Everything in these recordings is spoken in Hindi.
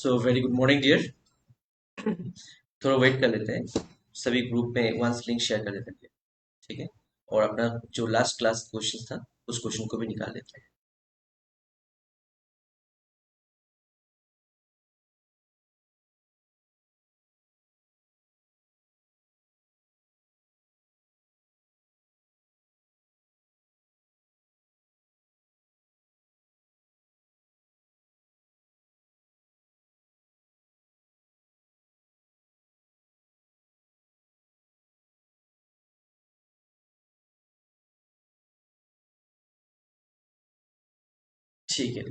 सो वेरी गुड मॉर्निंग डियर। थोड़ा वेट कर लेते हैं, सभी ग्रुप में वंस लिंक शेयर कर देते हैं। ठीक है। और अपना जो लास्ट क्लास क्वेश्चन था उस क्वेश्चन को भी निकाल लेते हैं। ठीक है।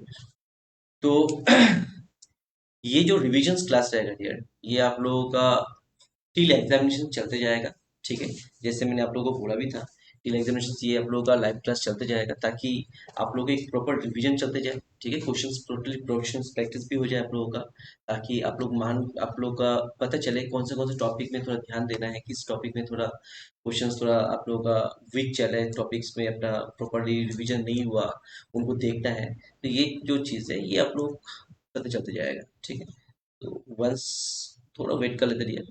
तो ये जो रिविजन्स क्लास रहेगा डियर, ये आप लोगों का टिल एग्जामिनेशन चलते जाएगा। ठीक है। जैसे मैंने आप लोगों को बोला भी था, टिल एग्जामिनेशन ये आप लोगों का लाइव क्लास चलते जाएगा ताकि आप लोगों का एक प्रॉपर रिवीजन चलते जाए। ठीक है। क्वेश्चंस टोटली प्रोफेशनल प्रैक्टिस भी हो जाए आप लोगों का, ताकि आप लोग का पता चले कौन से टॉपिक में थोड़ा ध्यान देना है, किस टॉपिक में थोड़ा क्वेश्चंस थोड़ा आप लोगों का वीक चले, टॉपिक्स में अपना प्रॉपरली रिवीजन नहीं हुआ, उनको देखना है। तो ये जो चीज़ है ये आप लोग पता चलते जाएगा। ठीक है। तो वंस थोड़ा वेट कर लेते रहिए।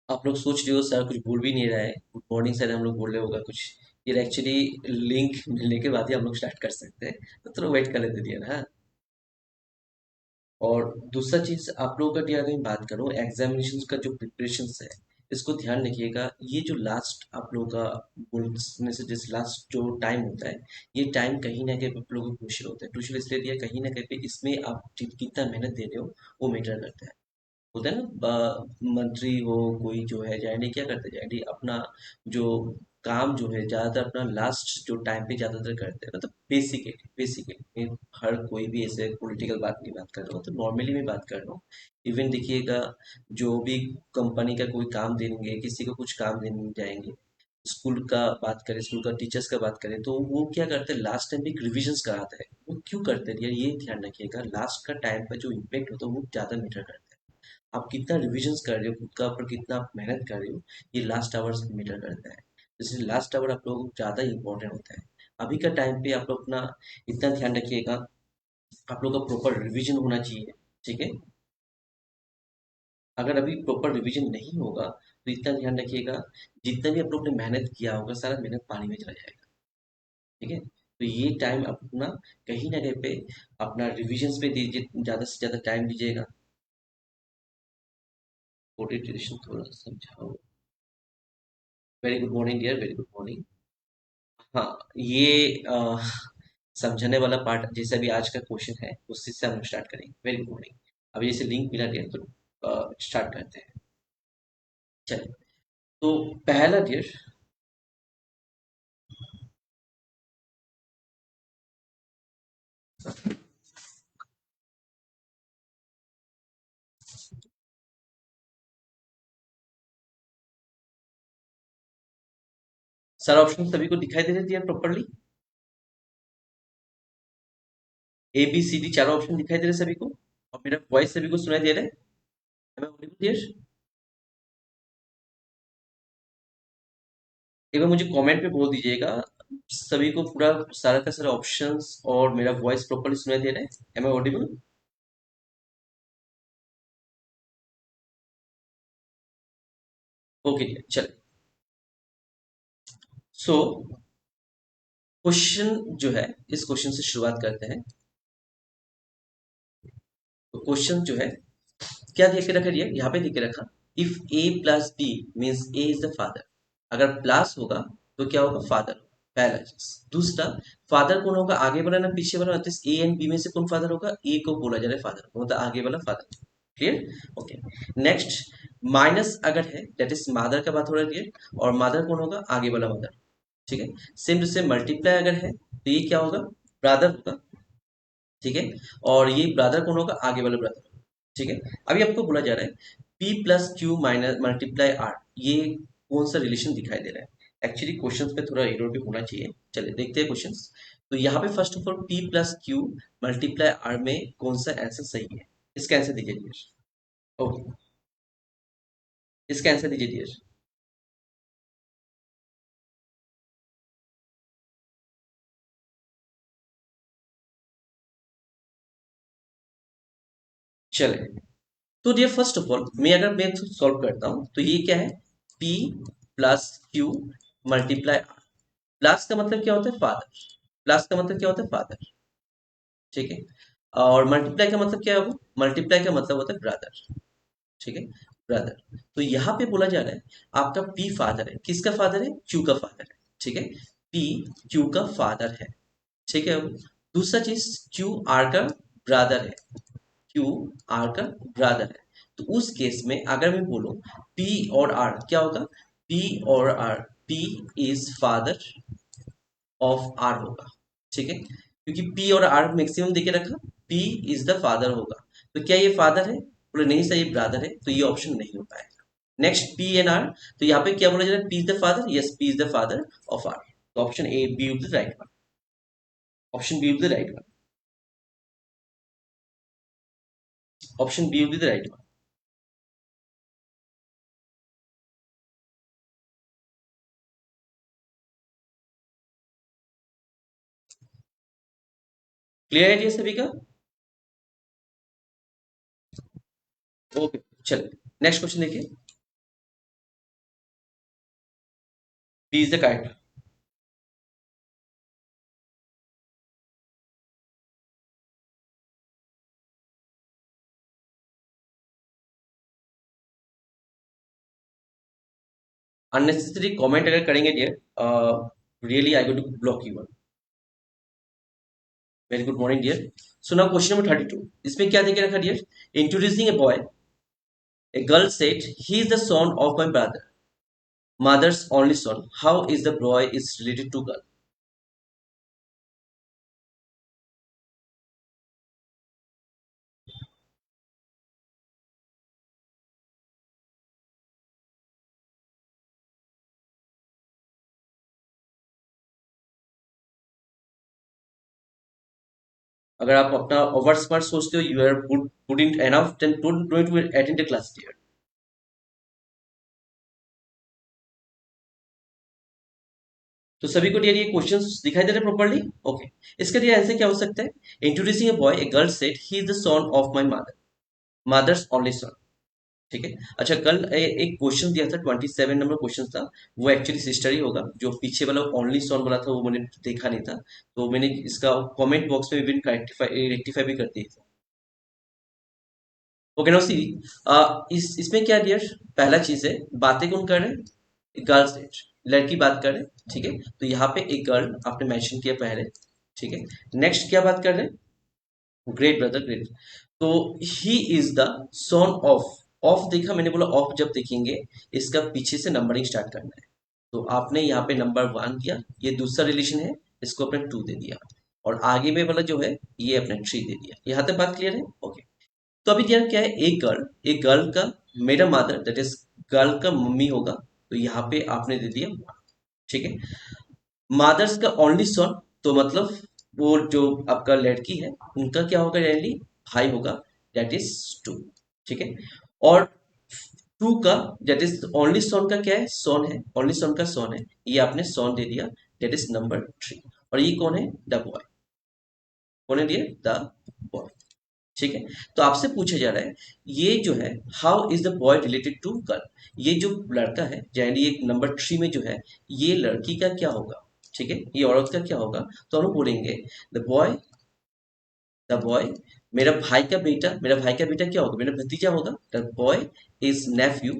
आप लोग सोच रहे हो सर कुछ बोल भी नहीं रहा है, गुड मॉर्निंग सर हम लोग बोल रहे होगा कुछ। ये एक्चुअली लिंक मिलने के बाद ही हम लोग स्टार्ट कर सकते हैं, तो थोड़ा वेट कर लेते दिया ना। और दूसरा चीज आप लोगों का अगर मैं बात करूँ एग्जामिनेशन का जो प्रिपरेशन है, इसको ध्यान रखिएगा। ये जो लास्ट आप लोगों का बोलने से जैसे लास्ट जो टाइम होता है, ये टाइम कहीं ना कहीं आप लोगों को क्रूशियल होता है। क्रूशियल इसलिए दिया कहीं ना कहीं पे इसमें आप कितना मेहनत दे रहे हो वो मैटर करता है। होता है ना, मंत्री हो कोई जो है जाएंगे क्या करते जाएंगे अपना जो काम जो है ज्यादातर अपना लास्ट जो टाइम पे ज्यादातर करते हैं, मतलब बेसिकली बेसिकली हर कोई भी ऐसे पॉलिटिकल बात नहीं बात कर रहा हूँ, तो नॉर्मली मैं बात कर रहा हूँ। इवन देखिएगा, जो भी कंपनी का कोई काम देंगे, किसी को कुछ काम देने जाएंगे, स्कूल का बात करें, स्कूल का टीचर्स का बात करें, तो वो क्या करते हैं लास्ट टाइम भी रिविजन्स कराते हैं। वो क्यों करते हैं यार, ये ध्यान रखिएगा, लास्ट का टाइम का जो इम्पेक्ट होता है वो ज्यादा मैटर करता है। आप कितना रिविजन्स कर रहे हो, खुद का ऊपर कितना आप मेहनत कर रहे हो, ये लास्ट आवर्स मैटर करता है। इसलिए लास्ट आवर आप लोगों को ज़्यादा इंपॉर्टेंट होता है। अभी का टाइम पे आप लोग अपना इतना ध्यान रखिएगा, आप लोग का प्रॉपर रिविजन होना चाहिए। ठीक है। अगर अभी प्रॉपर रिविजन नहीं होगा तो इतना ध्यान रखिएगा, जितना भी आप लोग ने मेहनत किया होगा सारा मेहनत पानी में चला जाएगा। ठीक है। तो ये टाइम अपना कहीं ना कहीं पे अपना रिविजन्स पे दीजिए, ज़्यादा से ज़्यादा टाइम दीजिएगा। कोडिटेशन थोड़ा समझाओ। Very good morning dear, very good morning. हाँ, ये समझने वाला पार्ट जैसे अभी आज का क्वेश्चन है उसी से हम स्टार्ट करेंगे। Very good morning. अभी जैसे लिंक मिला डियर, तो स्टार्ट करते हैं। चलिए। तो पहला डियर, सारा ऑप्शन सभी को दिखाई दे रहे dear properly? A B C D चारों ऑप्शन दिखाई दे रहे सभी को, और मेरा वॉइस सभी को सुनाई दे रहा है? Am I audible, dear? एक बार मुझे कमेंट में बोल दीजिएगा, सभी को पूरा सारा का सारा ऑप्शंस और मेरा वॉइस प्रॉपरली सुनाई दे रहा है? Am I audible? Okay dear, चलिए। सो क्वेश्चन जो है, इस क्वेश्चन से शुरुआत करते हैं। तो क्वेश्चन जो है क्या दे के रखा है, यहाँ पे दे के रखा, if A plus B means A is the father. अगर प्लस होगा तो क्या होगा, फादर। पहला चीज। दूसरा, फादर कौन होगा, आगे वाला ना पीछे वाला, तो ए एंड बी में से कौन फादर होगा, ए को बोला जा रहा है फादर, मतलब आगे वाला father. Clear, okay. Next, minus अगर है दैट इज मदर का बात हो रहा है, और मदर कौन होगा, आगे वाला मदर। ठीक है। सेम टू सेम मल्टीप्लाई अगर है तो ये क्या होगा, ब्रदर होगा। ठीक है। और ये ब्रदर कौन होगा, आगे वाला ब्रदर। ठीक है। अभी आपको बोला जा रहा है P plus Q minus multiply R, ये कौन सा रिलेशन दिखाई दे रहा है। एक्चुअली क्वेश्चंस पे थोड़ा एरर भी होना चाहिए। चलिए देखते हैं क्वेश्चंस। तो यहाँ पे first of all P plus Q multiply R में कौन सा आंसर सही है, इसका आंसर दीजिए डियर। ओके, इसका आंसर दीजिए डियर। चले, तो डियर फर्स्ट ऑफ ऑल मैं सॉल्व करता हूँ तो ये क्या है, P plus Q multiply R. Plus का मतलब क्या होता है, फादर। प्लस का मतलब क्या होता है, फादर। ठीक है। और मल्टीप्लाई का मतलब क्या होगा, मल्टीप्लाई का मतलब होता है ब्रदर। ठीक है, ब्रदर। तो यहाँ पे बोला जा रहा है आपका P फादर है, किसका फादर है, Q का फादर है। ठीक है, P Q का फादर है। ठीक है। दूसरा चीज, Q R का ब्रदर है। क्यू आर का ब्रदर है। तो उस केस में अगर मैं बोलूं पी और आर क्या होगा, पी और R, P is father of R होगा। ठीक है, क्योंकि पी और आर मैक्सिमम देके रखा, पी इज द फादर होगा। तो क्या ये फादर है, बोले नहीं सर ये ब्रदर है, तो ये ऑप्शन नहीं हो पाएगा। नेक्स्ट, पी एंड आर, तो यहाँ पे क्या बोला जा रहा है, P is the father, yes P is the father of R. तो option A B will the right one, option B will the right one, option B will the right one. Clear है ये सभी का, ओके। चलिए नेक्स्ट क्वेश्चन देखिए। B is the correct. Unnecessary comment अगर करेंगे dear, really I going to block you. Very good morning dear. So now question number 32, इसमें क्या देके रखा dear, introducing a boy, a girl said he is the son of my brother, mother's only son, how is the boy is related to girl. अगर आप अपना ओवर स्मार्ट सोचते हो, you are good in enough, then don't attend the class dear. तो सभी को डियर ये क्वेश्चंस दिखाई दे रहे प्रॉपर्ली, ओके। इसका डियर आंसर क्या हो सकता है, introducing a boy, a girl said he is the son of my mother, mother's only son. ठीक है। अच्छा, कल एक क्वेश्चन दिया था, 27 नंबर क्वेश्चन था। वो एक्चुअली सिस्टर ही होगा, जो पीछे वाला ओनली सॉन वाला था वो मैंने देखा नहीं था। तो मैंने इसका कमेंट बॉक्स में भी रेक्टिफाई भी कर दिया था। ओके नो सी, इसमें क्या डियर, पहला चीज है, बातें कौन कर रहे हैं, गर्ल से, लड़की बात कर रहे हैं। ठीक है, तो यहाँ पे एक गर्ल आपने मेंशन किया पहले। ठीक है। नेक्स्ट क्या बात कर रहे हैं, ग्रेट ब्रदर, ग्रेट। तो he is the son of, of देखा मैंने, बोला ऑफ जब देखेंगे इसका पीछे से नंबरिंग स्टार्ट करना है। तो आपने यहाँ पे नंबर 1 दिया, ये दूसरा रिलेशन है, इसको आपने 2 दे दिया, और आगे में वाला जो है ये आपने 3 दे दिया। यहाँ तक बात क्लियर है, ओके। तो अभी यार क्या है, एक गर्ल का, मेरा मदर दैट इज गर्ल का मम्मी होगा, तो यहाँ पे आपने दे दिया 1। ठीक है। मदर्स का ओनली सन, तो मतलब वो जो आपका लड़की है उनका क्या होगा, यानी भाई होगा, दैट इज 2। ठीक है। और 2 का, दैट इज ओनली सन का क्या है, सन है, ओनली सन का सन है, ये आपने सन दे दिया, दैट इज नंबर 3। और ये कौन है, द बॉय, कौन है डियर, द बॉय। ठीक है। तो आपसे पूछा जा रहा है ये जो है, how is the boy related to girl, ये जो लड़का है, यानी ये नंबर 3 में जो है, ये लड़की का क्या होगा। ठीक है, ये औरत का क्या होगा। तो हम बोलेंगे द बॉय, द बॉय, मेरा भाई का बेटा, मेरा भाई का बेटा क्या होगा, मेरा भतीजा होगा, the boy is nephew,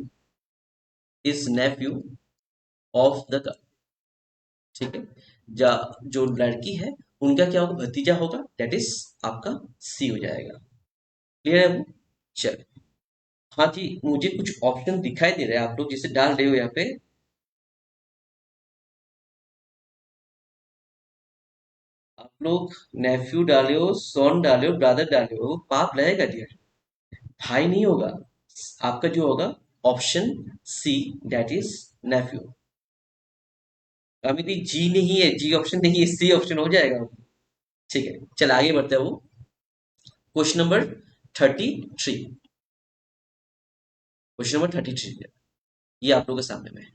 is nephew of the girl. ठीक है। जो लड़की है उनका क्या होगा, भतीजा होगा, दैट इज आपका सी हो जाएगा। क्लियर है वो? चल, हाँ जी, मुझे कुछ ऑप्शन दिखाई दे रहे हैं, आप लोग जिसे डाल रहे हो यहाँ पे। आप लोग नेफ्यू डाले हो, सन डाले हो, ब्रदर डाले हो, पाप लगेगा डियर, भाई नहीं होगा। आपका जो होगा option C, that is nephew. अभी भी जी नहीं है, जी ऑप्शन नहीं है, सी ऑप्शन हो जाएगा। ठीक है, चल आगे बढ़ते हैं वो। Question number 33। क्वेश्चन नंबर 33, ये आप लोगों के सामने में है।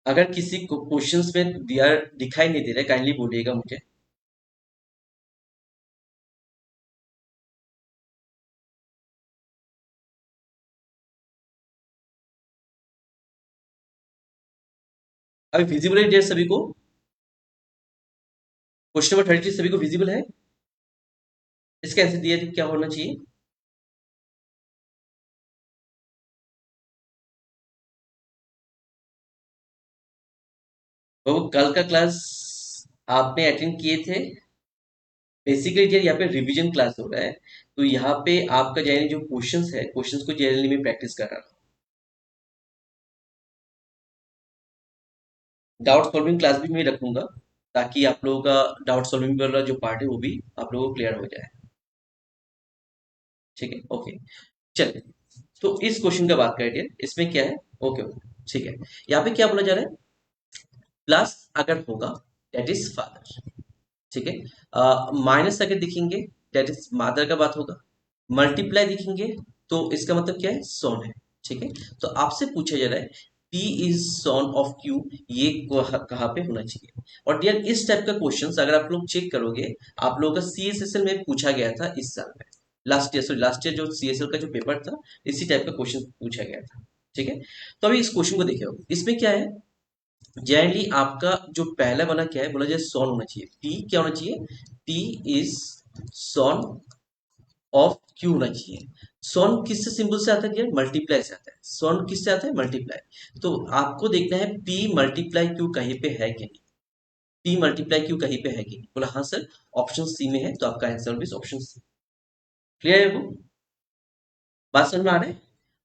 अगर किसी को क्वेश्चंस में दिया दिखाई नहीं दे रहा, काइंडली बोलिएगा मुझे। अभी विजिबल है डियर सभी को? क्वेश्चन नंबर 33 सभी को विजिबल है? इसका आंसर दिया क्या होना चाहिए? वो कल का क्लास आपने अटेंड किए थे? बेसिकली जो यहाँ पे रिवीजन क्लास हो रहा है, तो यहाँ पे आपका जनरली जो क्वेश्चंस है, क्वेश्चंस को जनरली मैं प्रैक्टिस कर रहा हूँ। डाउट सॉल्विंग क्लास भी मैं रखूंगा, ताकि आप लोगों का डाउट सॉल्विंग वाला जो पार्ट है वो भी आप लोगों को क्लियर हो जाए। ठीक है, ओके। चलिए, तो इस क्वेश्चन का बात करें, इसमें क्या है? ओके ओके, ठीक है। यहाँ पे क्या बोला जा रहा है? प्लस अगर होगा, दैट इज फादर। ठीक है। माइनस अगर दिखेंगे, दैट इज मदर का बात होगा। मल्टीप्लाई दिखेंगे, तो इसका मतलब क्या है? सॉन है। ठीक है, तो आपसे पूछा जा रहा है P is son of Q, ये कहाँ पे होना चाहिए? और डियर इस टाइप का क्वेश्चंस अगर आप लोग चेक करोगे, आप लोगों का CSSL में पूछा गया था इस साल में। Last year, sorry last year जो CSL का जो पेपर था, इसी टाइप का क्वेश्चन पूछा गया था। ठीक है, तो अभी इस क्वेश्चन को देखिए, इसमें क्या है? जनरली आपका जो पहला वाला क्या है, बोला जाए सॉन होना चाहिए। P क्या होना चाहिए? P is son of Q होना चाहिए। सॉन किससे सिंबल से आता है? मल्टीप्लाई से आता है। सॉन किससे आता है? मल्टीप्लाई। तो आपको देखना है पी मल्टीप्लाई क्यू कहीं पे है कि नहीं। पी मल्टीप्लाई क्यू कहीं पे है कि नहीं? बोला हाँ सर, ऑप्शन सी में है, तो आपका आंसर भी ऑप्शन सी। क्लियर है वो? बात समझ में आ रहा है?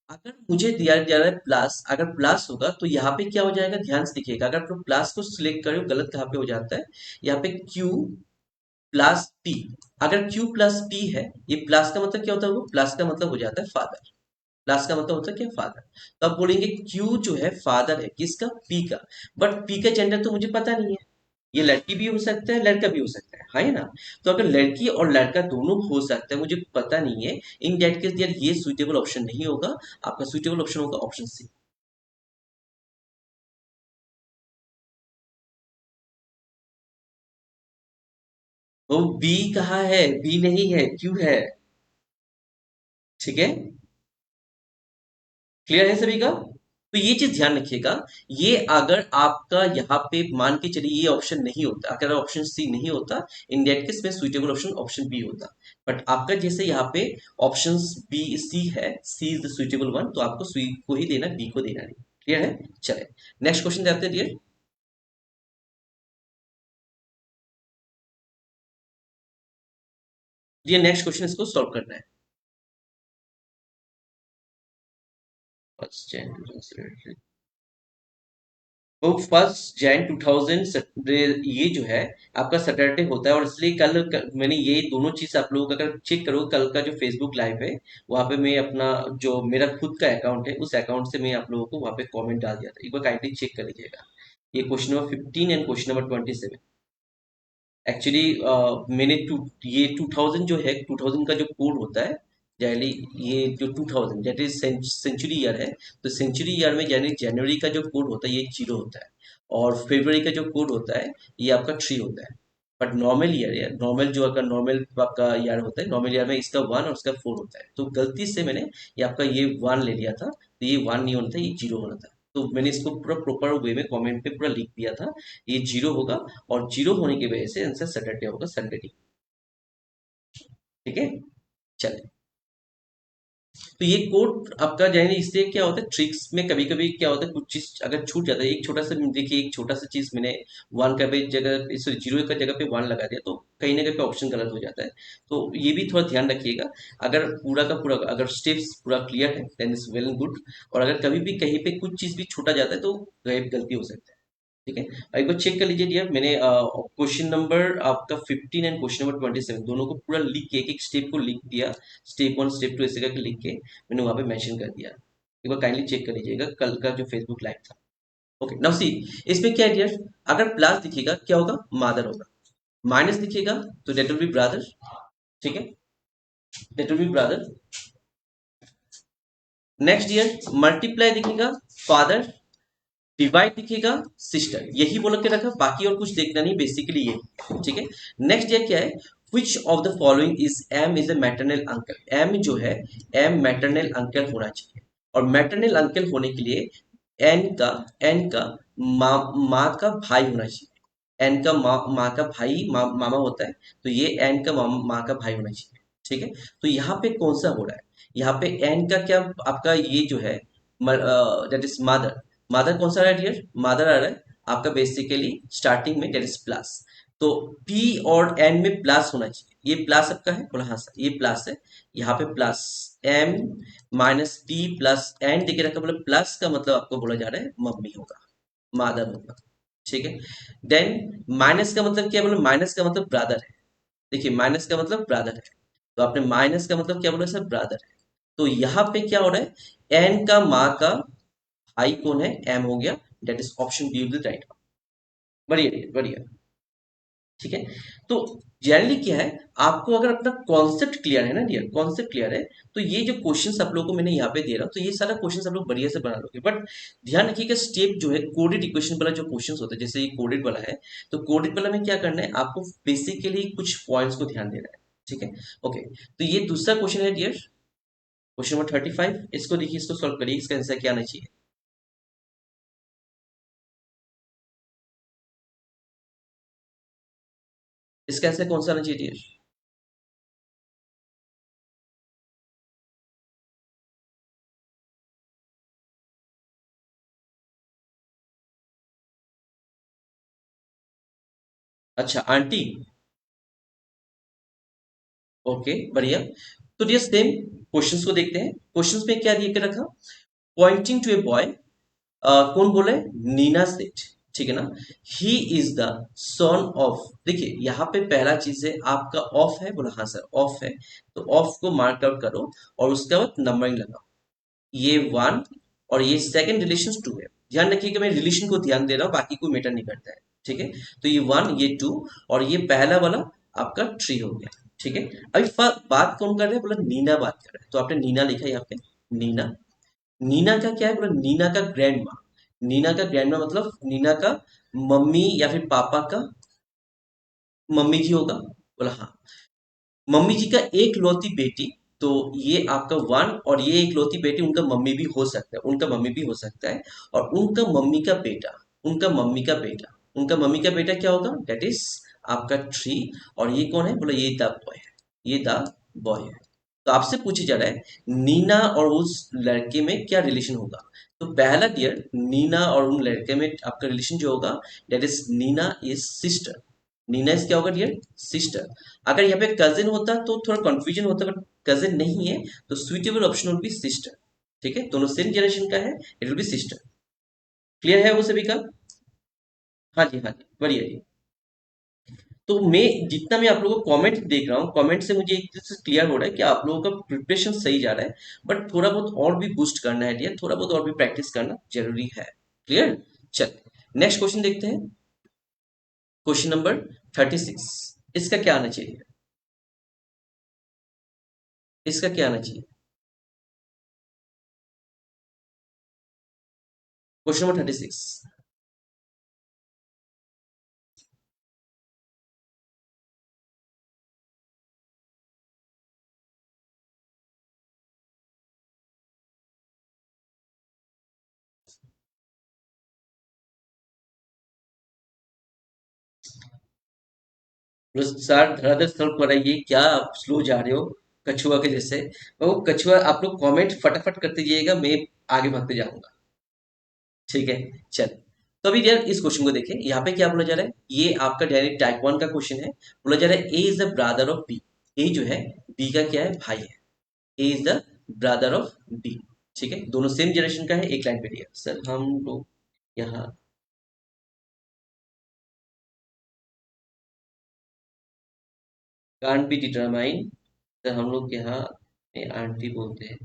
अगर मुझे दिया जा रहा है प्लस, अगर प्लस होगा तो यहाँ पे क्या हो जाएगा, ध्यान से देखिएगा। अगर आप प्लस को सिलेक्ट करो, गलत कहाँ पे हो जाता है? यहाँ पे क्यू प्लस पी। अगर Q प्लस पी है, ये प्लस का मतलब क्या होता है? वो प्लस का मतलब हो जाता है फादर। प्लस का मतलब होता है क्या? फादर। तो आप बोलेंगे Q जो है फादर है किसका? P का। बट P का जेंडर तो मुझे पता नहीं है। ये लड़की भी हो सकता है, लड़का भी हो सकता है ना? तो अगर लड़की और लड़का दोनों हो सकता है, मुझे पता नहीं है, इन दैट केस यार ये सुइटेबल ऑप्शन नहीं होगा। आपका सुइटेबल ऑप्शन होगा ऑप्शन सी। वो बी कहाँ है? बी नहीं है, क्यू है। ठीक है, क्लियर है सभी का? तो ये चीज ध्यान रखिएगा। ये अगर आपका यहाँ पे मान के चलिए ये ऑप्शन नहीं होता, अगर ऑप्शन सी नहीं होता, इन दैट केस में सुइटेबल ऑप्शन ऑप्शन बी होता। बट आपका जैसे यहाँ पे ऑप्शन बी सी है, सी इज द सुइटेबल वन, तो आपको सी को ही देना, बी को देना नहीं। क्लियर है? चले नेक्स्ट क्वेश्चन जाते हैं डियर। ये नेक्स्ट क्वेश्चन इसको सॉल्व करना है। फर्स्ट जैन, वो 1 जैन 2000 ये जो है आपका सैटरडे होता है, और इसलिए मैंने ये दोनों चीज आप लोग अगर चेक करो, कल का जो फेसबुक लाइव है वहां पे मैं अपना जो मेरा खुद का अकाउंट है, उस अकाउंट से मैं आप लोगों को वहां पे कमेंट डाल दिया था, एक बार काइंडली चेक कर लीजिएगा। ये question number 15 and question number 27। Actually मैंने ये 2000 जो है, 2000 का जो कोड होता है जनरली, ये जो 2000 दैट इज सेंचुरी ईयर है, तो सेंचुरी ईयर में जनरली जनवरी का जो कोड होता है ये 0 होता है, और फरवरी का जो कोड होता है ये आपका 3 होता है। बट नॉर्मल ईयर है, नॉर्मल जो अगर नॉर्मल आपका ईयर होता है, नॉर्मल ईयर में इसका 1 और इसका 4 होता है, तो गलती से मैंने ये आपका ये 1 ले लिया था, तो ये 1 नहीं होना था, ये 0 होना था। तो मैंने इसको पूरा प्रॉपर वे में कमेंट पे पूरा लिख दिया था, ये 0 होगा, और 0 होने की वजह से आंसर सैटरडे होगा, संडे नहीं। ठीक है, चले तो ये कोड आपका जाने इससे क्या होता है, ट्रिक्स में कभी कभी क्या होता है, कुछ चीज अगर छूट जाता है, एक छोटा सा देखिए, एक छोटा सा चीज मैंने वन का पे जगह, सॉरी जीरो का जगह पे वन लगा दिया, तो कहीं ना कहीं पे ऑप्शन गलत हो जाता है। तो ये भी थोड़ा ध्यान रखिएगा। अगर पूरा का पूरा अगर स्टेप्स पूरा क्लियर है then is well and good. और अगर कभी भी कहीं पे कुछ चीज भी छूटा जाता है तो गलती हो सकता है। ठीक है, एक बार चेक कर लीजिए डियर, मैंने क्वेश्चन नंबर आपका 15 एंड क्वेश्चन नंबर 27 दोनों को पूरा लिख के, एक एक स्टेप को लिख दिया, स्टेप वन स्टेप टू ऐसे करके लिख के मैंने वहां पे मेंशन कर दिया। एक बार काइंडली चेक कर लीजिएगा कल का जो फेसबुक लाइव था। ओके नाउ सी, इसमें क्या है डियर, अगर प्लस दिखेगा क्या होगा, मदर होगा। माइनस दिखेगा तो डेट विल बी ब्रदर। ठीक है, that will be brother. Next dear multiply दिखेगा फादर, डिवाइड दिखेगा सिस्टर, यही बोल के रखा, बाकी और कुछ देखना नहीं, बेसिकली ये। ठीक है, नेक्स्ट ये क्या है, which of the following is M is a maternal uncle. M जो है, एम मैटरनल अंकल होना चाहिए। और मैटरनल अंकल होने के लिए एन का माँ का भाई होना चाहिए। एन का माँ का भाई मामा होता है, तो ये एन का माँ का भाई होना चाहिए। ठीक है, तो यहाँ पे कौन सा हो रहा है, यहाँ पे एन का क्या, आपका ये जो है दैट इज मदर। मदर कौन सा आ रहा है डियर, मदर आ रहा है आपका बेसिकली स्टार्टिंग में, दैट इज प्लस। तो पी और एन में प्लस होना चाहिए, ये प्लस आपका है, बोला हाँ सर ये प्लस है। यहाँ पे plus M minus P plus N देके रखा, मतलब प्लस का मतलब आपको बोला जा रहा है मम्मी होगा, मदर होगा। ठीक है, देन माइनस का मतलब क्या बोला, माइनस का मतलब ब्रदर है। देखिए माइनस का मतलब ब्रदर है, तो आपने माइनस का मतलब क्या बोला सर, ब्रदर है। तो यहाँ पे क्या हो रहा है, एन का माँ का भाई कौन है, एम हो गया। That is option B will right. बढ़िया बढ़िया। ठीक है, तो जनरली क्या है, आपको अगर अपना कॉन्सेप्ट क्लियर है ना डियर, कॉन्सेप्ट क्लियर है, तो ये जो क्वेश्चंस आप लोगों को मैंने यहाँ पे दे रहा हूँ, तो ये सारा क्वेश्चंस आप लोग बढ़िया से बना लोगे। बट ध्यान रखिएगा स्टेप जो है, कोडेड इक्वेशन वाला जो क्वेश्चंस होता है, जैसे ये कोडेड वाला है, तो कोडेड वाला में क्या करना है, आपको बेसिकली कुछ पॉइंट्स को ध्यान देना है। ठीक है, ओके, तो ये दूसरा क्वेश्चन है डियर, क्वेश्चन नंबर 35। इसको देखिए, इसको सॉल्व करिए, इसका आंसर क्या आना चाहिए। इसका आंसर कौन सा आना चाहिए डियर। अच्छा आंटी। ओके बढ़िया। तो डियर सेम क्वेश्चंस को देखते हैं, क्वेश्चंस में क्या दिए के रखा, पॉइंटिंग टू ए बॉय, कौन बोले, नीना सेठ। ठीक है ना, ही इज द सन ऑफ। देखिए यहाँ पे पहला चीज है आपका ऑफ है, बोला हाँ सर ऑफ है, तो ऑफ को मार्क आउट करो और उसके बाद नंबरिंग लगाओ। ये वन और ये सेकंड रिलेशन टू है। ध्यान रखिएगा मैं रिलेशन को ध्यान दे रहा हूँ, बाकी कोई मैटर नहीं करता है। ठीक है, तो ये वन ये टू और ये पहला वाला आपका थ्री हो गया। ठीक है, अभी बात कौन कर रहे हैं, बोला नीना बात कर रहे हैं, तो आपने नीना लिखा यहाँ पे, नीना। नीना का क्या है, बोला नीना का ग्रैंड माँ। नीना का ग्रैंड माँ मतलब नीना का मम्मी या फिर पापा का मम्मी जी होगा, बोला हाँ। मम्मी जी का एक लौती बेटी, तो ये आपका वन और ये एक लौती बेटी उनका मम्मी भी हो सकता है, उनका मम्मी भी हो सकता है। और उनका मम्मी का बेटा, उनका मम्मी का बेटा, उनका मम्मी का बेटा क्या होगा, डेट इज आपका थ्री। और ये कौन है, बोला ये द बॉय है, ये द बॉय है। तो आपसे पूछा जा रहा है नीना और उस लड़के में क्या रिलेशन होगा। तो पहला डियर, नीना और उन लड़के में आपका रिलेशन जो होगा, that is Nina is sister. Nina is क्या होगा डियर, सिस्टर। अगर यहाँ पे कजिन होता तो थोड़ा कंफ्यूजन होता, बट कजिन नहीं है, तो suitable option will be sister. ठीक है, दोनों सेम जनरेशन का है, it will be sister. Clear है वो सभी का। हाँ जी हाँ जी बढ़िया जी। तो मैं जितना मैं आप लोगों को कमेंट देख रहा हूँ, कमेंट से मुझे एक चीज क्लियर हो रहा है कि आप लोगों का प्रिपरेशन सही जा रहा है। बट थोड़ा बहुत और भी बूस्ट करना है डियर, थोड़ा बहुत और भी प्रैक्टिस करना जरूरी है। क्लियर, चल नेक्स्ट क्वेश्चन देखते हैं, क्वेश्चन नंबर 36। इसका क्या आना चाहिए, इसका क्या आना चाहिए, क्वेश्चन नंबर 36। सर धड़ाधड़ सॉल्व कराइए, क्या आप स्लो जा रहे हो। कछुआ के जैसे। वो कछुआ आप लोग कमेंट फटाफट करते जाइएगा, मैं आगे भागते जाऊंगा। ठीक है, चल। तो अभी यार इस क्वेश्चन को देखें, यहाँ पे क्या बोला जा रहा है, ये आपका डायरेक्ट टाइप 1 का क्वेश्चन है। बोला जा रहा है A is the brother of B. A जो है बी का क्या है, भाई है। A is the brother of B. ठीक है, दोनों सेम जनरेशन का है, एक लाइन पे दिया सर हम लोग यहाँ कांट बी डिटरमाइन। सर हम लोग यहाँ आंटी बोलते हैं।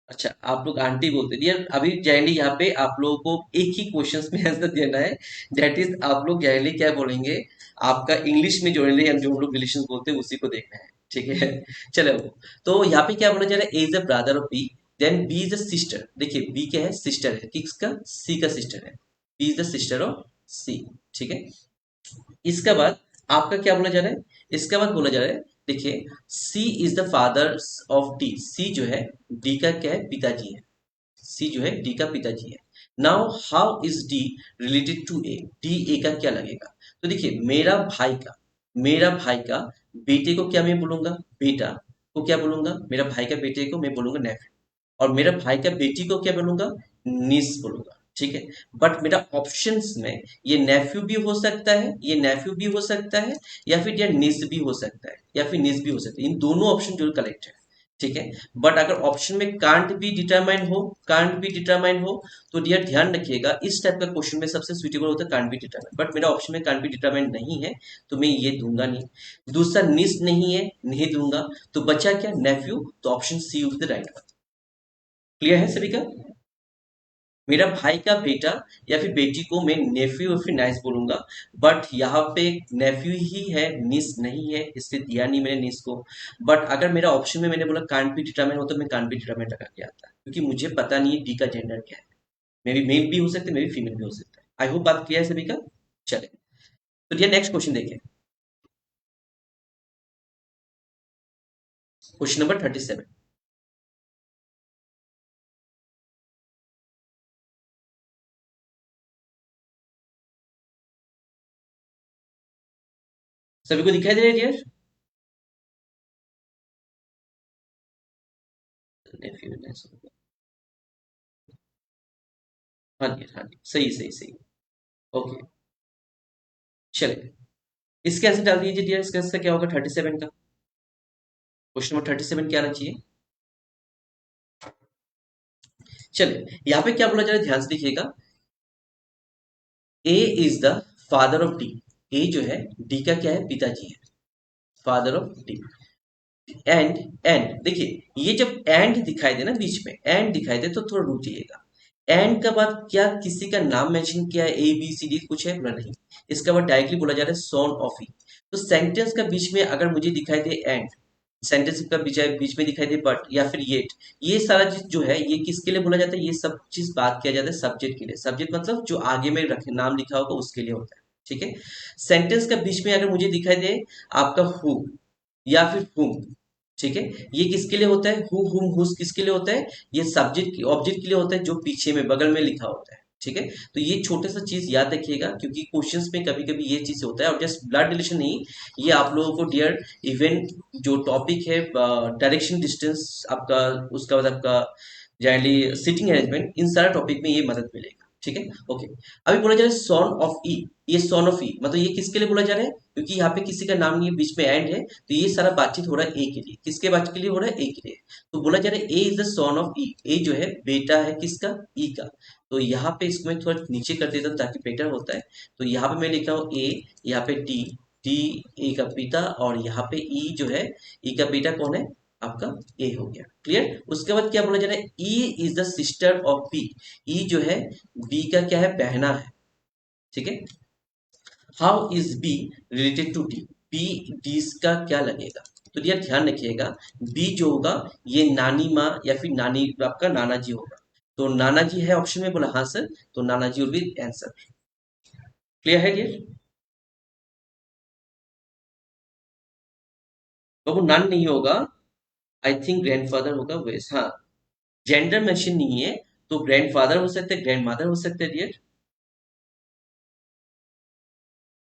अच्छा, आप लोग आंटी बोलते हैं यार। अभी जनरली यहाँ पे आप लोगों को एक ही क्वेश्चन में आंसर देना है। दैट इज आप लोग जनरली क्या बोलेंगे, आपका इंग्लिश में जनरली हम जो हम लोग रिलेशन बोलते हैं उसी को देखना है। ठीक है चलो। तो यहाँ पे क्या बोला जा रहा है, A is the brother of B, then B is the sister. देखिए बी क्या है, सिस्टर है किसका, सी का सिस्टर है। B is the sister of C. ठीक है, इसके बाद आपका क्या बोला जा रहा है, इसके बाद बोला जा रहा है, देखिए C is the father of D. C जो है डी का क्या है, पिताजी है। सी जो है डी का पिताजी है। Now how is D related to A. D A का क्या लगेगा। तो देखिए मेरा भाई का बेटे को क्या मैं बोलूंगा, बेटा को क्या बोलूंगा, मेरा भाई का बेटे को मैं बोलूंगा नेफ्यू। और मेरा भाई का बेटी को क्या बोलूंगा, नीस बोलूंगा। ठीक है, बट मेरा ऑप्शंस में ये नेफ्यू भी हो सकता है, ये नेफ्यू भी हो सकता है, या फिर ये निस भी हो सकता है, या फिर निस भी हो सकता है। इन दोनों ऑप्शन जो करेक्ट है। ठीक है, बट अगर ऑप्शन में कांट भी डिटरमाइन हो, कांट भी डिटरमाइन हो, तो डियर ध्यान रखिएगा इस टाइप का क्वेश्चन में सबसे सुटेबल होता है कांट बी डिटरमाइन। बट मेरा ऑप्शन में कांट बी डिटरमाइन नहीं है, तो मैं ये दूंगा नहीं। दूसरा निस नहीं है, नहीं दूंगा। तो बचा क्या, नेफ्यू। तो option C is the right one. Clear है सभी का। मेरा भाई का बेटा या फिर बेटी को मैं नेफ्यू या फिर नाइस बोलूंगा। बट यहाँ पे नेफ्यू ही है, निस नहीं है, इसलिए दिया नहीं मैंने निस को। बट अगर मेरा ऑप्शन में मैंने बोला कांट बी डिटरमाइन हो, तो मैं कांट बी डिटरमाइन लगा के आता, क्योंकि मुझे पता नहीं है डी का जेंडर क्या है। मे बी मेल भी हो सकता है, मे बी फीमेल भी हो सकता है। आई होप बात क्लियर है सभी का। चले, तो ये नेक्स्ट क्वेश्चन देखें। Question number 37। सभी को दिखाई दे रहा है डियर। नेफ्यू नाइस। हाँ जी हाँ जी, सही सही सही। ओके, चले। इसके आंसर डाल दीजिए डियर, इसका आंसर क्या होगा 37 का। क्वेश्चन नंबर 37 क्या आना चाहिए। चलिए यहाँ पे क्या बोला जा रहा है, ध्यान से देखिएगा। A is the father of D. A जो है डी का क्या है, पिताजी है, father of D. And and देखिए ये जब एंड दिखाई दे ना, बीच में एंड दिखाई दे तो थोड़ा रुक जाइएगा। एंड का बाद क्या किसी का नाम मेंशन किया है, ए बी सी डी कुछ है बोला नहीं। इसका बाद डायरेक्टली बोला जा रहा है सॉन ऑफ ई। तो सेंटेंस का बीच में अगर मुझे दिखाई दे एंड, सेंटेंस का बीच में दिखाई दे बट या फिर येट, ये सारा चीज जो है ये किसके लिए बोला जाता है, ये सब चीज बात किया जाता है सब्जेक्ट के लिए। सब्जेक्ट मतलब जो आगे में रखे नाम लिखा होगा उसके लिए होता है। ठीक है, सेंटेंस का बीच में अगर मुझे दिखाई दे आपका हु या फिर हुम, ठीक है, ये किसके लिए होता है, हु हुम हुस किसके लिए होता है, ये सब्जेक्ट ऑब्जेक्ट के लिए होता है जो पीछे में बगल में लिखा होता है। ठीक है, तो ये छोटा सा चीज याद रखिएगा, क्योंकि क्वेश्चंस में कभी कभी ये चीज होता है। और जस्ट ब्लड रिलेशन नहीं, ये आप लोगों को डियर इवन जो टॉपिक है डायरेक्शन डिस्टेंस आपका, उसका बाद आपका जनरली सिटिंग अरेंजमेंट, इन सारा टॉपिक में ये मदद मिलेगा। ठीक है, ओके। अभी बोला जा रहा है सॉन ऑफ ई। ये सॉन ऑफ ई मतलब ये किसके लिए बोला जा रहा है, क्योंकि यहाँ पे किसी का नाम नहीं है, बीच में एंड है, तो ये सारा बातचीत हो रहा है ए के लिए। किसके बात के लिए हो रहा है, ए के लिए। तो बोला जा रहा है A is the son of ई। ए जो है बेटा है किसका, ई का। तो यहाँ पे इसको मैं थोड़ा नीचे कर देता हूँ ताकि बेटर होता है। तो यहाँ पे मैं लिख रहा हूँ ए, यहाँ पे डी, डी ए का पिता, और यहाँ पे ई जो है, ई का बेटा कौन है आपका, ए हो गया। क्लियर। उसके बाद क्या बोला जा रहा है, E is the sister of B. E जो है बी का क्या है, बहना है। ठीक है, how is B related to D. B D का क्या लगेगा। तो यार ध्यान रखिएगा, बी जो होगा ये नानी माँ या फिर नानी, आपका नाना जी होगा। तो नाना जी है ऑप्शन में, बोला हाँ सर, तो नाना जी विल बी आंसर। क्लियर है डियर। तो वो नान नहीं होगा, आई थिंक ग्रैंडफादर होगा वैसे, हाँ। जेंडर मेंशन नहीं है, तो ग्रैंडफादर हो सकता है, ग्रैंड मदर हो सकते हैं डियर।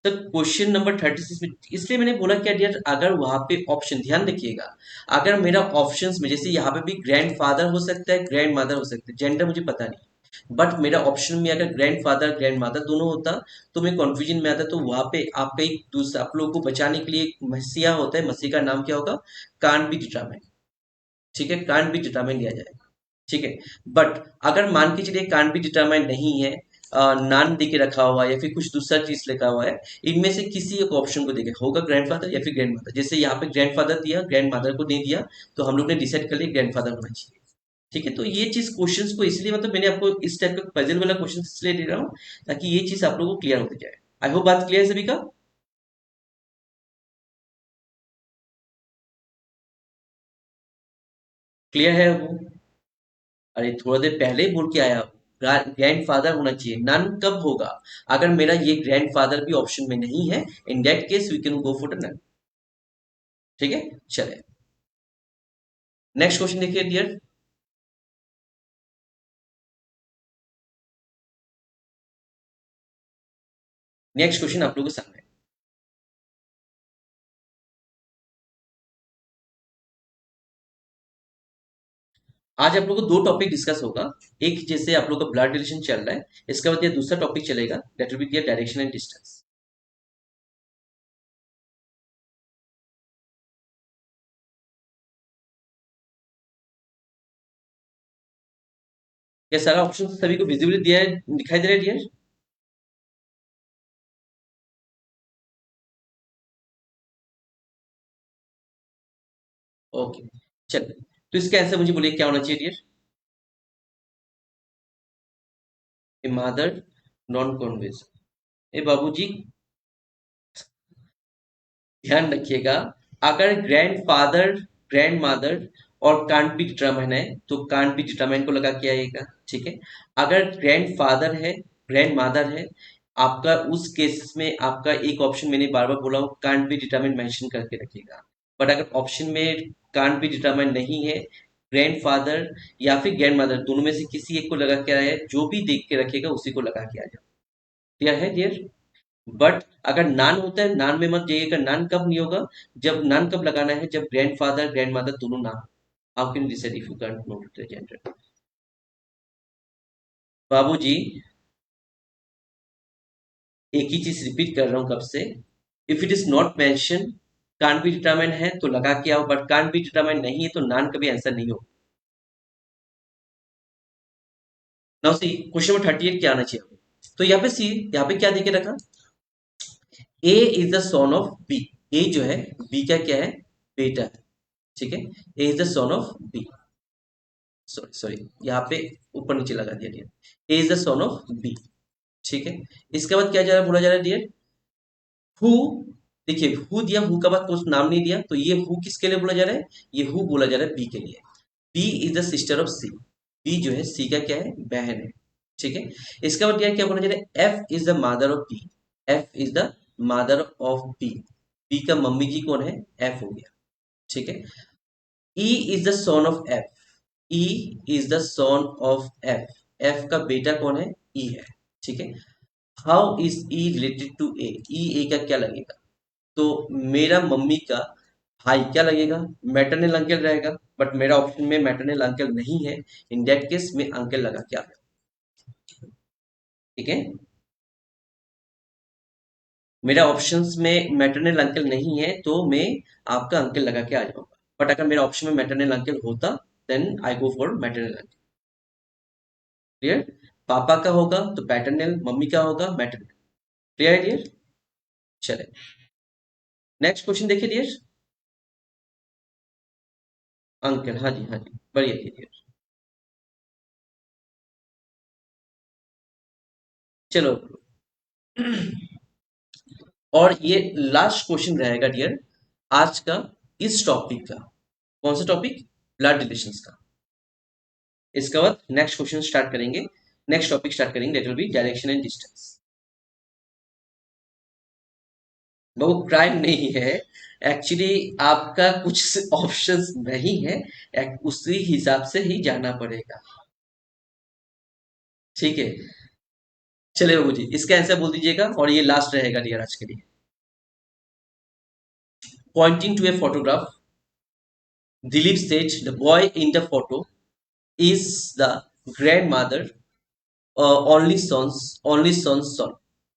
तो क्वेश्चन नंबर 36 में इसलिए मैंने बोला क्या डियर, अगर वहां पे ऑप्शन ध्यान रखिएगा, अगर मेरा ऑप्शंस में जैसे यहाँ पे भी ग्रैंड फादर हो सकता है, ग्रैंड मदर हो सकता है, जेंडर मुझे पता नहीं, बट मेरा ऑप्शन में अगर ग्रैंड फादर ग्रैंड मदर दोनों होता तो मैं कंफ्यूजन में आता। तो वहां पे आपका एक दूसरा आप लोगों को बचाने के लिए एक मसीहा होता है, मसीह का नाम क्या होगा, कांट बी डिटरमाइन। ठीक है, कांट बी डिटरमाइन लिया जाएगा। ठीक है, बट अगर मान के चलिए कांट बी डिटरमाइन नहीं है, नान दे के रखा हुआ है या फिर कुछ दूसरा चीज लिखा हुआ है, इनमें से किसी एक ऑप्शन को देखे होगा ग्रैंडफादर या फिर ग्रैंड मदर। जैसे यहाँ पे ग्रैंडफादर दिया, ग्रैंड मदर को नहीं दिया, तो हम लोग ने डिसाइड कर लिया ग्रैंडफादर होना चाहिए। ठीक है, तो ये चीज क्वेश्चंस को इसलिए मतलब मैंने आपको इस टाइप का पजल वाला क्वेश्चन इसलिए दे रहा हूँ ताकि ये चीज आप लोगों को क्लियर होती जाए। आई होप बात क्लियर है सभी का। क्लियर है वो? अरे थोड़ा देर पहले ही बोल के आया, ग्रैंड फादर होना चाहिए। नन कब होगा, अगर मेरा ये ग्रैंड फादर भी ऑप्शन में नहीं है, in that case we can go for the none. ठीक है, चले नेक्स्ट क्वेश्चन देखिए डियर। नेक्स्ट क्वेश्चन आप लोगों के सामने। आज आप लोगों को दो टॉपिक डिस्कस होगा। एक जैसे आप लोग का ब्लड रिलेशन चल रहा है, इसके बाद ये दूसरा टॉपिक चलेगा, that will be their direction and distance. ये सारा ऑप्शन सभी को विजिबली दिया है, दिखाई दे रहा है डियर? ओके, चलिए, तो इसका आंसर मुझे बोलिए क्या होना चाहिए डियर। ए मदर नॉन कॉन्वेज। ए बाबूजी, ध्यान रखिएगा, अगर ग्रैंड फादर ग्रैंड मदर और कांट बी डिटरमाइन है तो कांट बी डिटरमाइन को लगा के आइएगा। ठीक है, अगर ग्रैंड फादर है ग्रैंड मदर है, आपका उस केस में आपका एक ऑप्शन मैंने बार बार बोला हूँ, कांट बी डिटरमाइन मेंशन करके रखिएगा। बट अगर ऑप्शन में कांट बी डिटरमाइन नहीं है, ग्रैंड फादर या फिर ग्रैंड मदर दोनों में से किसी एक को लगा के आया है, जो भी देख के रखेगा उसी को लगा के आ जाओ। क्लियर है डियर? बट अगर नान होता है, नान में मत जाइएगा। नान कब नहीं होगा, जब नान कब लगाना है, जब ग्रैंड फादर ग्रैंड मदर दोनों ना हो। How can decide if you can't note the gender. बाबूजी, एक ही चीज रिपीट कर रहा हूं कब से, if it is not mention, can't be determine है तो लगा के आओ, बट कांट बी डिटरमाइन नहीं है तो नान कभी आंसर नहीं हो। नाउ सी क्वेश्चन नंबर 38 क्या आना चाहिए आपको? तो यहाँ पे सी, यहाँ पे क्या देके रखा, A is the son of B. A जो है बी का क्या है, बेटा है। ठीक है, A is the son of B, sorry sorry, यहाँ पे ऊपर नीचे लगा दिया dear, A is the son of B. ठीक है, इसके बाद क्या जा रहा है, बोला जा रहा है डियर, हु, देखिए हु दिया, हु का बाद कुछ नाम नहीं दिया, तो ये हु किसके लिए बोला जा रहा है, ये हु बोला जा रहा है बी के लिए। B is the sister of C. B जो है सी का क्या है, बहन है। ठीक है, इसके बाद क्या क्या बोला जा रहा है, F is the mother of B. F is the mother of B. B का मम्मी जी कौन है, एफ हो गया। ठीक है, E is the son of F. E is the son of F. F का बेटा कौन है, ई है। ठीक है, how is E related to A. A का क्या लगेगा, तो मेरा मम्मी का भाई क्या लगेगा, मैटरनल अंकल रहेगा। बट मेरा ऑप्शन में मैटरनल अंकल नहीं है, इन दैट केस में अंकल लगा के आ गया। ठीक है, मेरा ऑप्शंस में मैटरनल अंकल नहीं है तो मैं आपका अंकल लगा के आ जाऊंगा। बट अगर मेरा ऑप्शन में मैटरनल अंकल होता, then I go for maternal uncle. Clear? पापा का होगा तो पैटर्नल, मम्मी का होगा मैटरनल। क्लियर है डियर? चले नेक्स्ट क्वेश्चन देखिए डियर। अंकल, हाँ जी हाँ जी, बढ़िया डियर। चलो, और ये लास्ट क्वेश्चन रहेगा डियर आज का, इस टॉपिक का। कौन सा टॉपिक, ब्लड रिलेशंस का। इसके बाद नेक्स्ट क्वेश्चन स्टार्ट करेंगे, नेक्स्ट टॉपिक स्टार्ट करेंगे, that will be direction and distance. वो क्राइम नहीं है, एक्चुअली आपका कुछ ऑप्शंस नहीं है, उसी हिसाब से ही जाना पड़ेगा। ठीक है, चलिए बाबू जी, इसका आंसर बोल दीजिएगा और ये लास्ट रहेगा डियर आज के लिए। Pointing to a photograph, Dilip Seth the boy in the photo is the grandmother, only son's son.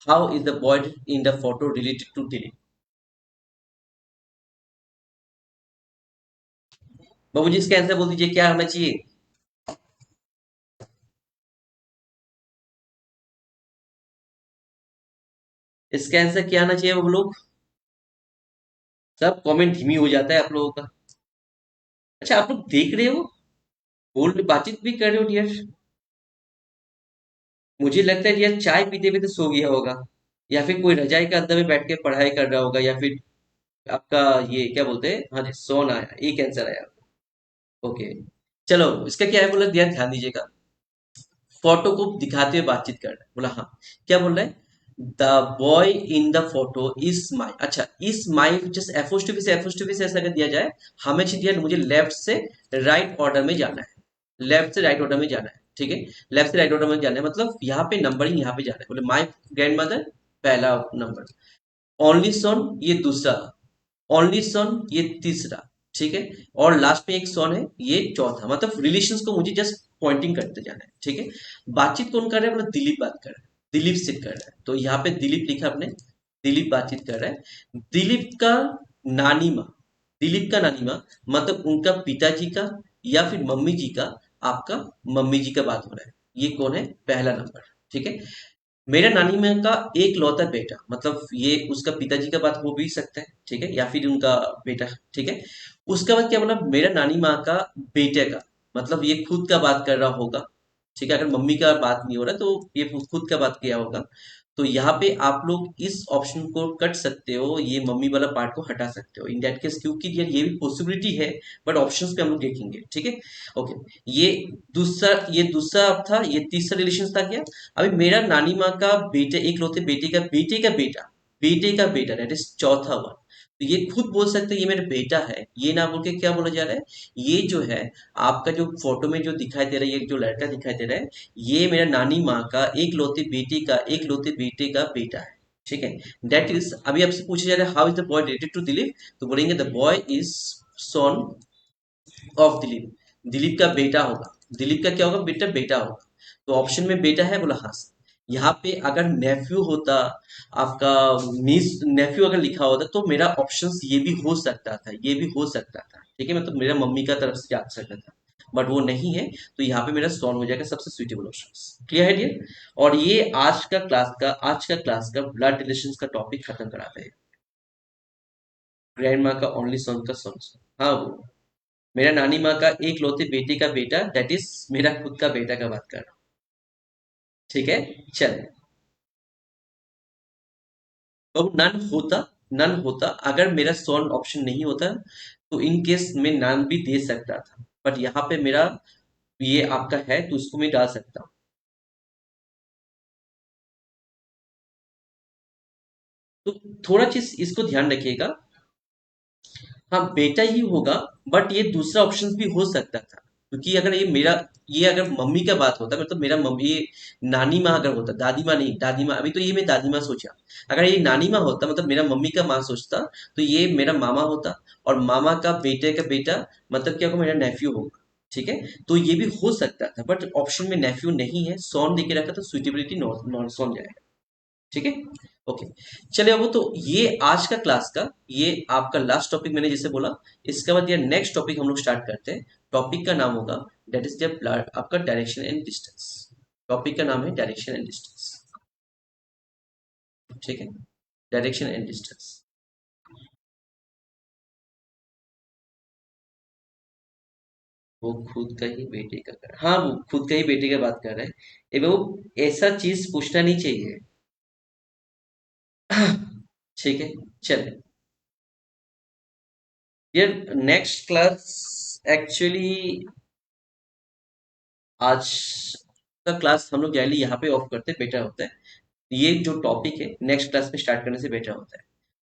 How is the boy in the photo related to Dilip? बाबू जी, इसका आंसर बोल दीजिए, क्या होना चाहिए? इसका आंसर क्या आना चाहिए बाबू लोग? सब कमेंट धीमी हो जाता है आप लोगों का। अच्छा, आप लोग देख रहे हो, बोल बातचीत भी कर रहे हो डियर? मुझे लगता है डियर चाय पीते पीते सो गया होगा, या फिर कोई रजाई के अंदर में बैठ के पढ़ाई कर रहा होगा, या फिर आपका ये क्या बोलते हैं, हाँ जी, सोन आया, एक आंसर आया। ओके, चलो इसका क्या है बोला डियर, ध्यान दीजिएगा। फोटो को दिखाते हुए बातचीत कर रहा है, बोला हाँ। क्या बोल रहा है? The boy in the photo is my, अच्छा इज माई जस्ट एपोस्ट्रोफी से एपोस्ट्रोफी से ऐसा कर दिया जाए, हमें चाहिए दिया मुझे लेफ्ट से राइट ऑर्डर में जाना है, लेफ्ट से राइट ऑर्डर में जाना है, ठीक है। लेफ्ट से राइट ऑर्डर में जाना है मतलब यहाँ पे नंबरिंग यहाँ पे जाना है, बोले माई ग्रैंड मदर पहला नंबर, ओनली सन ये दूसरा, ओनली सन ये तीसरा, ठीक है, और लास्ट में एक सन है ये चौथा, मतलब रिलेशंस को मुझे जस्ट पॉइंटिंग करते जाना है, ठीक है। बातचीत कौन कर रहा है? मतलब दिलीप बात कर रहा है, दिलीप से कर रहा है, तो यहाँ पे दिलीप लिखा आपने, दिलीप बातचीत कर रहा है। दिलीप का नानी माँ, दिलीप का नानी माँ मतलब उनका पिताजी का या फिर मम्मी जी का, आपका मम्मी जी का बात हो रहा है, ये कौन है? पहला नंबर, ठीक है। मेरा नानी माँ का एक लौता बेटा, मतलब ये उसका पिताजी का बात हो भी सकता है, ठीक है, या फिर उनका बेटा, ठीक है। उसका बाद क्या बोला? मेरा नानी माँ का बेटे का, मतलब ये खुद का बात कर रहा होगा, ठीक है। अगर मम्मी का बात नहीं हो रहा तो ये खुद का बात किया होगा। तो यहाँ पे आप लोग इस ऑप्शन को कट सकते हो, ये मम्मी वाला पार्ट को हटा सकते हो इन दैट केस, क्योंकि यार ये भी पॉसिबिलिटी है, बट ऑप्शंस पे हम लोग देखेंगे, ठीक है। ओके, ये ये दूसरा था, ये तीसरा रिलेशन था क्या? अभी मेरा नानी माँ का बेटे, एक लौते बेटे का बेटा दैट इज चौथा वन, तो ये खुद बोल सकते हैं ये मेरा बेटा है, ये ना बोल के क्या बोला जा रहा है, ये जो है आपका जो फोटो में जो दिखाई दे रहा है, ये जो लड़का दिखाई दे रहा है, ये मेरा नानी माँ का एक लौते बेटे का बेटा है, ठीक है। दैट इज, अभी आपसे पूछा जा रहा है how is the boy related to Dilip, तो बोलेंगे the boy is son of Dilip, Dilip का बेटा होगा, दिलीप का क्या होगा? बेटा बेटा होगा, तो ऑप्शन में बेटा है, बोला हाँ सर। यहाँ पे अगर नेफ्यू होता आपका, नीस नेफ्यू अगर लिखा होता तो मेरा ऑप्शंस ये भी हो सकता था, ये भी हो सकता था, ठीक है, मतलब मेरा मम्मी का तरफ से जा सकता था, बट वो नहीं है, तो यहाँ पे मेरा सॉन हो जाएगा सबसे सुइटेबल ऑप्शन। क्लियर है डियर? और ये आज का क्लास का ब्लड रिलेशन का टॉपिक खत्म कराते हैं, ग्रैंड माँ का ओनली सन का सन, हाँ वो मेरा नानी माँ का एक लौते बेटे का बेटा, दैट इज मेरा खुद का बेटा का बात कर रहा हूँ, ठीक है। चल, तो नन होता अगर मेरा सॉन ऑप्शन नहीं होता, तो इन केस मैं नन भी दे सकता था, बट यहाँ पे मेरा ये आपका है तो उसको मैं डाल सकता हूँ। तो थोड़ा चीज इसको ध्यान रखिएगा, हाँ बेटा ही होगा, बट ये दूसरा ऑप्शन भी हो सकता था, क्योंकि अगर ये अगर मम्मी का बात होता, मतलब मेरा मम्मी, ये नानी माँ अगर होता, दादी माँ नहीं, दादी माँ, अभी तो ये मैं दादी माँ सोचा, अगर ये नानी माँ होता मतलब मेरा मम्मी का माँ सोचता, तो ये मेरा मामा होता, और मामा का बेटे का बेटा मतलब क्या होगा? मेरा नेफ्यू होगा, ठीक है। तो ये भी हो सकता था, बट ऑप्शन में नेफ्यू नहीं है, सॉन देके रखा, तो सुइटेबिलिटी नॉन सॉन जाएगा, ठीक है। ओके, चलिए अब तो ये आज का क्लास का ये आपका लास्ट टॉपिक मैंने जैसे बोला, इसके बाद ये नेक्स्ट टॉपिक हम लोग स्टार्ट करते हैं। टॉपिक का नाम होगा दैट इज द आपका डायरेक्शन एंड डिस्टेंस, टॉपिक का नाम है डायरेक्शन एंड डिस्टेंस, ठीक है, डायरेक्शन एंड डिस्टेंस। वो खुद का ही बेटे का कर, हाँ वो खुद का ही बेटे का बात कर रहे हैं, वो ऐसा चीज पूछना नहीं चाहिए। ठीक है, चलिए, ये नेक्स्ट क्लास एक्चुअली आज का क्लास हम लोग जनरली यहाँ पे ऑफ करते बेटर होता है, ये जो टॉपिक है नेक्स्ट क्लास में स्टार्ट करने से बेटर होता है।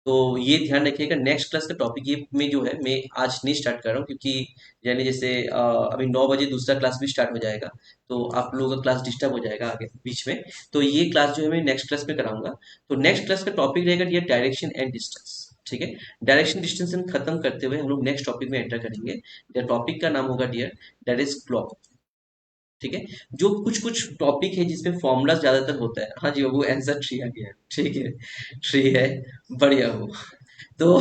तो ये ध्यान रखिएगा। नेक्स्ट क्लास का टॉपिक ये में जो है मैं आज नहीं स्टार्ट कर रहा हूँ, क्योंकि यानी जैसे अभी 9 बजे दूसरा क्लास भी स्टार्ट हो जाएगा, तो आप लोगों का क्लास डिस्टर्ब हो जाएगा आगे बीच में। तो ये क्लास जो है मैं नेक्स्ट क्लास में कराऊंगा। तो नेक्स्ट क्लास का टॉपिक रहेगा डियर डायरेक्शन एंड डिस्टेंस। ठीक है, डायरेक्शन डिस्टेंस खत्म करते हुए हम लोग नेक्स्ट टॉपिक में एंटर करेंगे। टॉपिक का नाम होगा डियर, दैट इज क्लॉक। ठीक है, जो कुछ कुछ टॉपिक है जिसमें फॉर्मूला ज्यादातर होता है। हाँ जी बाबू, आंसर ट्री आ गया। ठीक है, ट्री है, बढ़िया हो। तो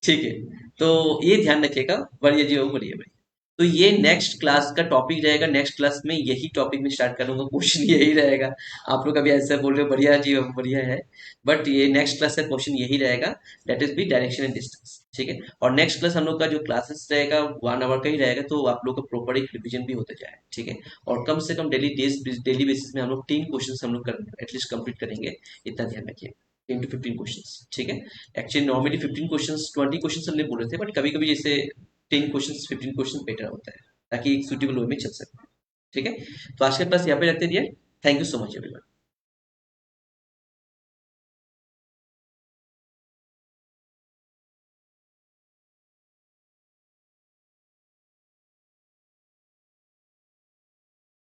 ठीक है, तो ये ध्यान रखिएगा, बढ़िया जी बाबू, बढ़िया बढ़िया। तो ये नेक्स्ट क्लास का टॉपिक रहेगा। नेक्स्ट क्लास में यही टॉपिक में स्टार्ट करूंगा, क्वेश्चन यही रहेगा। आप लोग अभी आंसर बोल रहे हो, बढ़िया जी बाबू, बढ़िया है। बट ये नेक्स्ट क्लास का क्वेश्चन यही रहेगा, that is B direction and distance. ठीक है, और नेक्स्ट क्लास हम लोग का जो क्लासेस रहेगा 1 आवर का ही रहेगा, तो आप लोग का प्रॉपर एक रिविजन भी होता जाए। ठीक है, और कम से कम डेली बेसिस में हम लोग 3 क्वेश्चन हम लोग एटलीस्ट कंप्लीट करेंगे, इतना ध्यान रखिए। 10 to 15 क्वेश्चन। ठीक है, एक्चुअली नॉर्मली 15 क्वेश्चन 20 क्वेश्चन हमने बोले थे, बट कभी कभी जैसे 10 क्वेश्चन 15 क्वेश्चन बेटर होता है, ताकि एक सुटेबल वे में चल सके। ठीक है, तो आज के पास यहाँ पे रखते दिए। Thank you so much everyone.